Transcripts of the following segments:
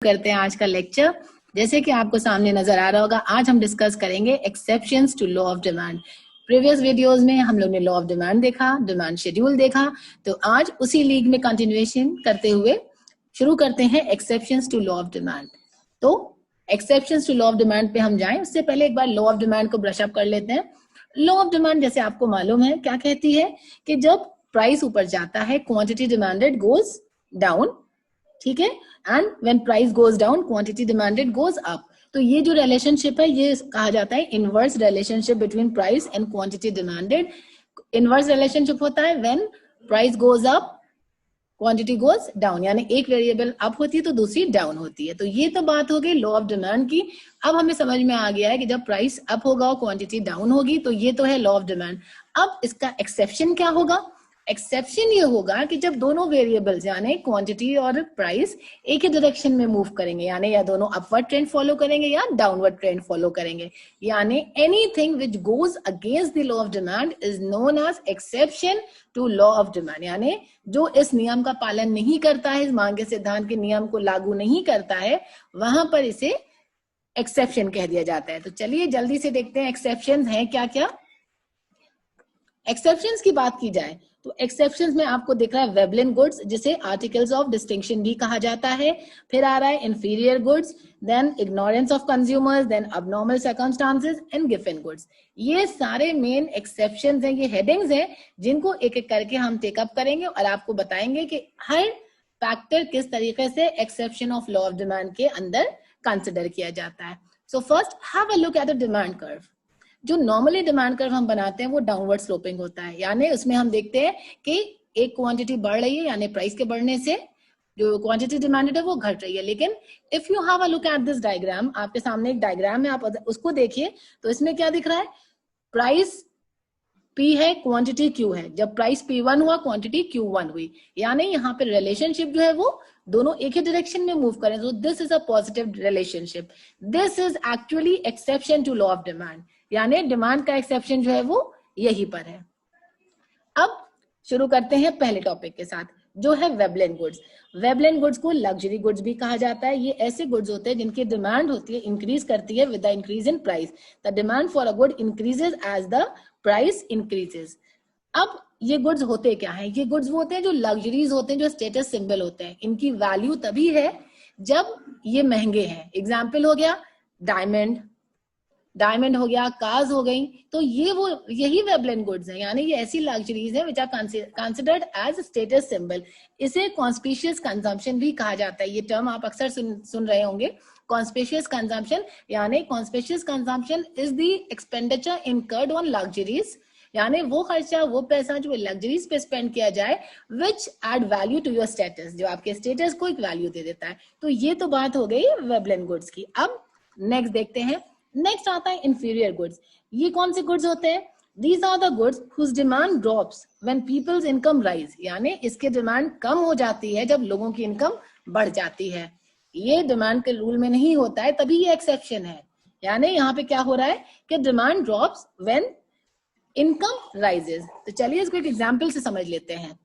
करते हैं आज का लेक्चर। जैसे कि आपको सामने नजर आ रहा होगा, आज हम डिस्कस करेंगे exceptions to law of demand. Previous videos में हम लोग ने लॉ ऑफ डिमांड देखा, डिमांड शेड्यूल देखा, तो आज उसी लीग में कंटिन्यूएशन करते हुए शुरू करते हैं exceptions to law of demand. तो exceptions to law of demand पे हम जाएं उससे पहले एक बार लॉ ऑफ डिमांड को ब्रश अप कर लेते हैं। लॉ ऑफ डिमांड जैसे आपको मालूम है क्या कहती है कि जब प्राइस ऊपर जाता है क्वांटिटी डिमांडेड गोज डाउन, ठीक है, and when price goes down quantity demanded goes up. तो ये जो रिलेशनशिप है ये कहा जाता है inverse relationship between price and quantity demanded. Inverse relationship होता है when price goes up quantity goes down, यानी एक वेरिएबल अप होती है तो दूसरी डाउन होती है। तो ये तो बात हो गई लॉ ऑफ डिमांड की। अब हमें समझ में आ गया है कि जब प्राइस अप होगा और क्वांटिटी डाउन होगी, तो ये तो है लॉ ऑफ डिमांड। अब इसका एक्सेप्शन क्या होगा? एक्सेप्शन ये होगा कि जब दोनों वेरिएबल्स यानी क्वांटिटी और प्राइस एक ही डायरेक्शन में मूव करेंगे, यानी या दोनों अपवर्ड ट्रेंड फॉलो करेंगे या डाउनवर्ड ट्रेंड फॉलो करेंगे, यानी anything which goes against the law of demand is known as exception to law of demand. यानी जो इस नियम का पालन नहीं करता है, इस मांग के सिद्धांत के नियम को लागू नहीं करता है, वहां पर इसे एक्सेप्शन कह दिया जाता है। तो चलिए जल्दी से देखते हैं एक्सेप्शन है क्या क्या। एक्सेप्शंस की बात की जाए तो एक्सेप्शंस में आपको दिख रहा है वेबलिन गुड्स, जिसे आर्टिकल्स ऑफ डिस्टिंक्शन भी कहा जाता है। फिर आ रहा है inferior goods, then ignorance of consumers, then abnormal circumstances and गिवन गुड्स। ये सारे मेन एक्सेप्शंस हैं, ये हेडिंग्स हैं जिनको एक एक करके हम टेकअप करेंगे और आपको बताएंगे कि हर फैक्टर किस तरीके से exception of law of demand के अंदर कंसिडर किया जाता है। So first have a look at the demand curve. जो नॉर्मली डिमांड कर्व हम बनाते हैं वो डाउनवर्ड स्लोपिंग होता है, यानी उसमें हम देखते हैं कि एक क्वांटिटी बढ़ रही है, यानी प्राइस के बढ़ने से जो क्वांटिटी डिमांडेड है वो घट रही है। लेकिन if you have a look at this diagram, आपके सामने एक डायग्राम है, आप उसको देखिए तो इसमें क्या दिख रहा है? प्राइस P है, क्वांटिटी Q है। जब प्राइस P1 हुआ क्वांटिटी Q1 हुई, यानी यहाँ पे रिलेशनशिप जो है वो दोनों एक ही डायरेक्शन में मूव करें। तो this is a positive relationship. This is actually exception to law of demand, यानी डिमांड का एक्सेप्शन जो है वो यही पर है। अब शुरू करते हैं पहले टॉपिक के साथ, जो है वेबलिन गुड्स। वेबलिन गुड्स को लग्जरी गुड्स भी कहा जाता है। ये ऐसे गुड्स होते हैं जिनकी डिमांड होती है, इंक्रीज करती है with the increase in price. The demand for a good increases as the price increases. अब ये गुड्स होते क्या हैं? ये गुड्स वो होते हैं जो लग्जरीज होते हैं, जो स्टेटस सिंबल होते हैं। इनकी वैल्यू तभी है जब ये महंगे हैं। एग्जाम्पल हो गया डायमंड हो गया, कार्स हो गई। तो ये वो यही वेबलिन गुड्स हैं, यानी ये ऐसी लग्जरीज हैं which are considered as status symbol. इसे कॉन्स्पिशियस कंजम्पशन भी कहा जाता है। ये टर्म आप अक्सर सुन रहे होंगे, कॉन्स्पिशियस कंजम्पशन। यानी conspicuous consumption is the expenditure incurred on luxuries, यानी वो खर्चा, वो पैसा जो लग्जरीज पे स्पेंड किया जाए which add value to your status, जो आपके स्टेटस को एक वैल्यू दे देता है। तो ये तो बात हो गई वेबलिन गुड्स की। अब नेक्स्ट देखते हैं। नेक्स्ट आता है इंफीरियर गुड्स। ये कौन से गुड्स होते हैं? These are the goods whose demand drops when people's income rise, यानी इसके डिमांड कम हो जाती है जब लोगों की इनकम बढ़ जाती है। ये डिमांड के रूल में नहीं होता है, तभी ये एक्सेप्शन है। यानी यहाँ पे क्या हो रहा है कि demand drops when income rises. तो चलिए इसको एक एग्जाम्पल से समझ लेते हैं।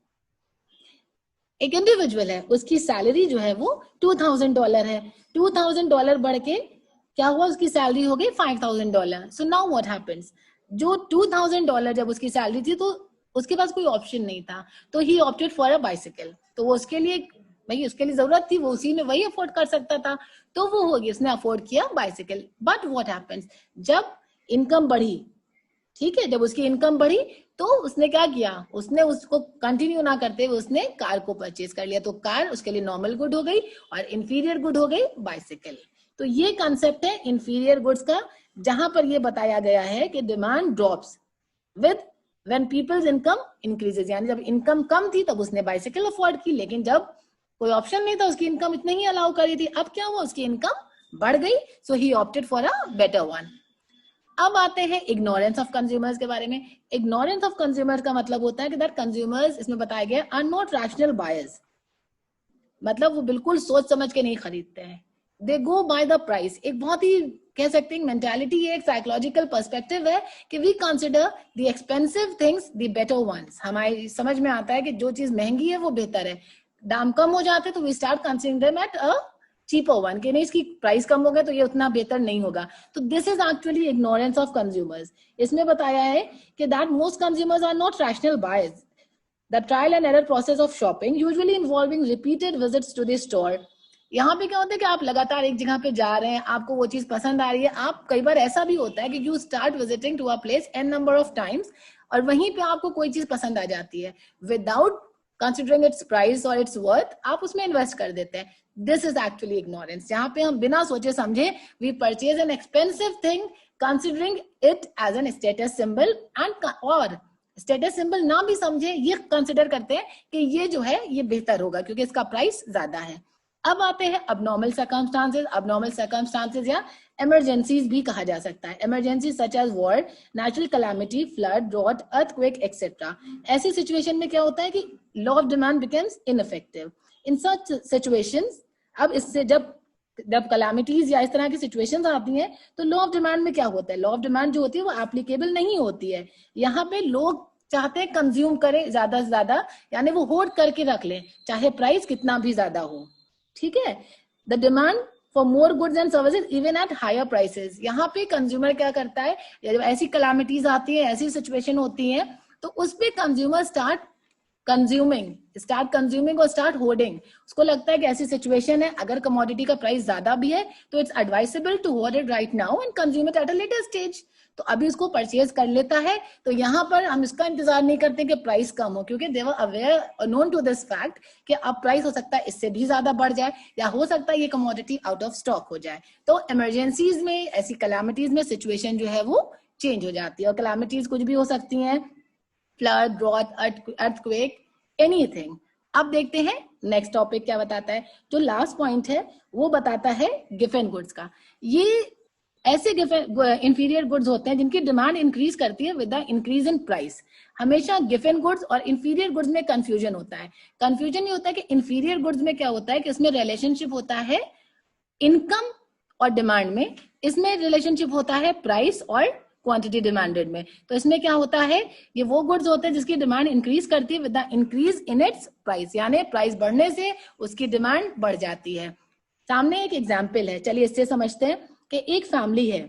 एक इंडिविजुअल है, उसकी सैलरी जो है वो $2000 है। $2000 बढ़ के क्या हुआ? उसकी सैलरी हो गई $5000। So now what happens? जो $2000 जब उसकी सैलरी थी तो उसके पास कोई ऑप्शन नहीं था, तो ही ऑप्टेड फॉर अ बाइसिकल। तो वो उसके लिए भाई उसके लिए जरूरत थी, वो उसी में वही अफोर्ड कर सकता था, तो वो होगी, उसने अफोर्ड किया बाइसिकल। But what happens? जब इनकम बढ़ी, ठीक है, जब उसकी इनकम बढ़ी तो उसने क्या किया? उसने उसको कंटिन्यू ना करते हुए उसने कार को परचेज कर लिया। तो कार उसके लिए नॉर्मल गुड हो गई और इंफीरियर गुड हो गई बाइसिकल। तो ये कंसेप्ट है इंफीरियर गुड्स का, जहां पर ये बताया गया है कि demand drops with when people's income increases, यानी जब इनकम कम थी तब उसने बाइसिकल अफोर्ड की, लेकिन जब कोई ऑप्शन नहीं था, उसकी इनकम इतने ही अलाउ करी थी, अब क्या हुआ? उसकी इनकम बढ़ गई, so he opted for a better one. अब आते हैं इग्नोरेंस ऑफ कंज्यूमर्स के बारे में। इग्नोरेंस ऑफ कंज्यूमर्स का मतलब होता है कि दैट कंज्यूमर्स, इसमें बताया गया, आर नॉट रैशनल बायर्स, मतलब वो बिल्कुल सोच समझ के नहीं खरीदते हैं। दे गो बाय द प्राइस। एक बहुत ही कह सकते हैं मेंटालिटी है, एक साइकोलॉजिकल पर्सपेक्टिव है कि we consider the expensive things the better ones. हमारी समझ में आता है कि जो चीज महंगी है वो बेहतर है। दाम कम हो जाते तो we start considering them at a cheaper one, कि नहीं इसकी प्राइस कम हो गया तो ये उतना बेहतर नहीं होगा. तो this is actually ignorance of consumers. इसमें बताया है कि that most consumers are not rational buyers. The trial and error process of shopping usually involving repeated visits to the store. यहाँ पे क्या होता है कि आप लगातार एक जगह पे जा रहे हैं, आपको वो चीज पसंद आ रही है. आप कई बार ऐसा भी होता है कि you start visiting to a place an number of times और वहीं पे आपको कोई चीज पसंद आ जाती है, विदाउट कंसिडरिंग इट्स प्राइस और इट्स वर्थ आप उसमें इन्वेस्ट कर देते हैं. This is actually ignorance. यहाँ पे हम बिना सोचे समझे we purchase an expensive thing considering it as an status symbol and, और स्टेटस सिंबल ना भी समझे ये कंसिडर करते हैं कि ये जो है ये बेहतर होगा क्योंकि इसका प्राइस ज्यादा है. अब आते हैं अबनॉर्मल सर्कमस्टांसेस. अबनॉर्मल सर्कमस्टांसेस या इमरजेंसीज भी कहा जा सकता है. Emergencies such as war, natural calamity, flood, drought, earthquake etcetera. ऐसी सिचुएशन में क्या होता है कि law of demand becomes ineffective in such situations. अब इससे जब कैलामिटीज या इस तरह की सिचुएशंस आती हैं तो लॉ ऑफ डिमांड में क्या होता है, लॉ ऑफ डिमांड जो होती है वो एप्लीकेबल नहीं होती है. यहाँ पे लोग चाहते हैं कंज्यूम करें ज्यादा से ज्यादा, यानी वो होल्ड करके रख लें चाहे प्राइस कितना भी ज्यादा हो. ठीक है. The demand for more goods and services even at higher prices. यहाँ पे कंज्यूमर क्या करता है, जब ऐसी कैलामिटीज आती है, ऐसी सिचुएशन होती है तो उस पे कंज्यूमर स्टार्ट कंज्यूमिंग और स्टार्ट होर्डिंग. उसको लगता है कि ऐसी सिचुएशन है, अगर कमोडिटी का प्राइस ज्यादा भी है तो it's advisable to hoard it right now and consume it at a later stage. तो अभी उसको परचेज कर लेता है. तो यहाँ पर हम इसका इंतजार नहीं करते कि प्राइस कम हो, क्योंकि they were aware known to this fact कि अब प्राइस हो सकता है इससे भी ज्यादा बढ़ जाए या हो सकता है ये कमोडिटी आउट ऑफ स्टॉक हो जाए. तो इमरजेंसीज में, ऐसी कैलामिटीज में सिचुएशन जो है वो चेंज हो जाती है. और कैलामिटीज कुछ भी हो सकती हैं, फ्लड, ड्रॉट, अर्थक्वेक, एनीथिंग. अब देखते हैं नेक्स्ट टॉपिक क्या बताता है. जो लास्ट पॉइंट है वो बताता है गिवन गुड्स का. ये ऐसे इंफीरियर गुड्स होते हैं जिनकी डिमांड इंक्रीज करती है with the increase in price. हमेशा गिवन गुड्स और इंफीरियर गुड्स में कंफ्यूजन होता है. कंफ्यूजन ये होता है कि इंफीरियर गुड्स में क्या होता है कि इसमें रिलेशनशिप होता है इनकम और डिमांड में, इसमें रिलेशनशिप होता है प्राइस और क्वांटिटी डिमांडेड में. तो इसमें क्या होता है, ये वो गुड्स होते हैं जिसकी डिमांड इंक्रीज करती है with the increase in its price, यानी प्राइस बढ़ने से उसकी डिमांड बढ़ जाती है. सामने एक एग्जांपल है, चलिए इससे समझते हैं कि एक फैमिली है,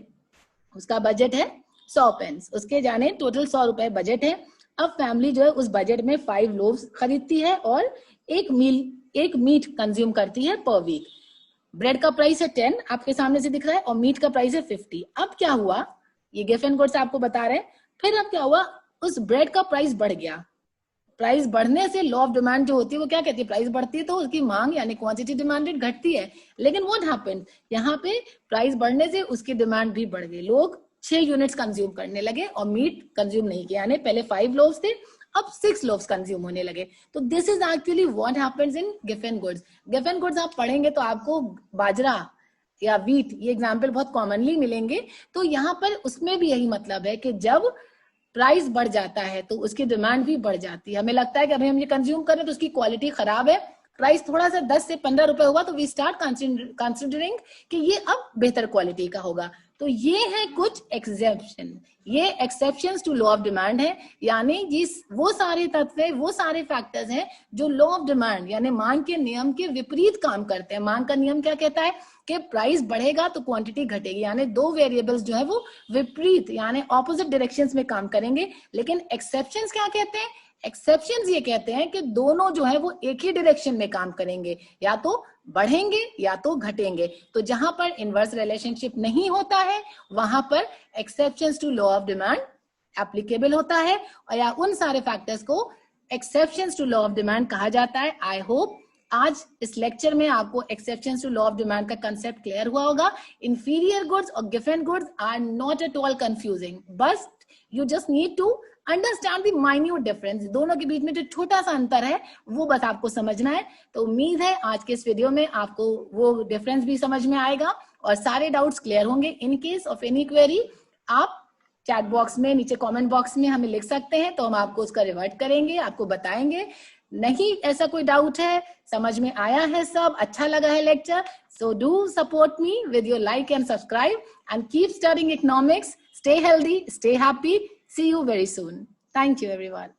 उसका बजट है 100 पेंस, उसके जाने टोटल 100 रुपए बजट है. अब फैमिली जो है उस बजट में 5 लोव्स खरीदती है और एक मीट कंज्यूम करती है पर वीक. ब्रेड का प्राइस है 10, आपके सामने से दिख रहा है, और मीट का प्राइस है 50. अब क्या हुआ, ये गिवन गुड्स आपको बता रहे हैं. फिर अब क्या हुआ, उस ब्रेड का प्राइस बढ़ गया. प्राइस बढ़ने से लॉ ऑफ डिमांड जो होती है वो क्या कहती है, प्राइस बढ़ती है तो उसकी मांग यानी क्वांटिटी डिमांडेड घटती है. लेकिन व्हाट हैपेंड, यहाँ पे प्राइस बढ़ने से उसकी डिमांड भी बढ़ गई. लोग 6 यूनिट्स कंज्यूम करने लगे और मीट कंज्यूम नहीं किया, यानी पहले 5 लोव्स थे, अब 6 लोव्स कंज्यूम होने लगे. तो this is actually what happens in given goods. Given goods आप पढ़ेंगे तो आपको बाजरा या व्हीट, ये एग्जाम्पल बहुत कॉमनली मिलेंगे. तो यहाँ पर उसमें भी यही मतलब है कि जब प्राइस बढ़ जाता है तो उसकी डिमांड भी बढ़ जाती है. हमें लगता है कि अभी हम ये कंज्यूम कर रहे हैं तो उसकी क्वालिटी खराब है, प्राइस थोड़ा सा 10 से 15 रुपए हुआ तो वी स्टार्ट कंसिडरिंग कि ये अब बेहतर क्वालिटी का होगा. तो ये है कुछ एक्सेप्शन, ये exceptions to law of demand है, यानी ये वो सारे तत्व, वो सारे फैक्टर्स हैं जो लॉ ऑफ डिमांड यानी मांग के नियम के विपरीत काम करते हैं. मांग का नियम क्या कहता है कि प्राइस बढ़ेगा तो क्वांटिटी घटेगी, यानी दो वेरिएबल्स जो है वो विपरीत यानी ऑपोजिट डायरेक्शंस में काम करेंगे. लेकिन एक्सेप्शंस क्या कहते हैं, एक्सेप्शंस ये कहते हैं कि दोनों जो है वो एक ही डायरेक्शन में काम करेंगे, या तो बढ़ेंगे या तो घटेंगे. तो जहां पर इनवर्स रिलेशनशिप नहीं होता है वहां पर exceptions to law of demand applicable होता है, और या उन सारे फैक्टर्स को exceptions to law of demand कहा जाता है. आई होप आज इस लेक्चर में आपको exceptions to law of demand का कंसेप्ट क्लियर हुआ होगा. इंफीरियर गुड्स और गिवन goods are not at all confusing, बस you just need to understand the minute difference. दोनों के बीच में जो छोटा सा अंतर है वो बस आपको समझना है. तो उम्मीद है आज के इस वीडियो में आपको वो डिफरेंस भी समझ में आएगा और सारे डाउट्स क्लियर होंगे. In case of any query आप चैट बॉक्स में, नीचे कमेंट बॉक्स में हमें लिख सकते हैं, तो हम आपको उसका रिवर्ट करेंगे, आपको बताएंगे. नहीं ऐसा कोई डाउट है, समझ में आया है, सब अच्छा लगा है lecture, so do support me with your like and subscribe and keep studying economics. Stay healthy, stay happy. See you very soon. Thank you everyone.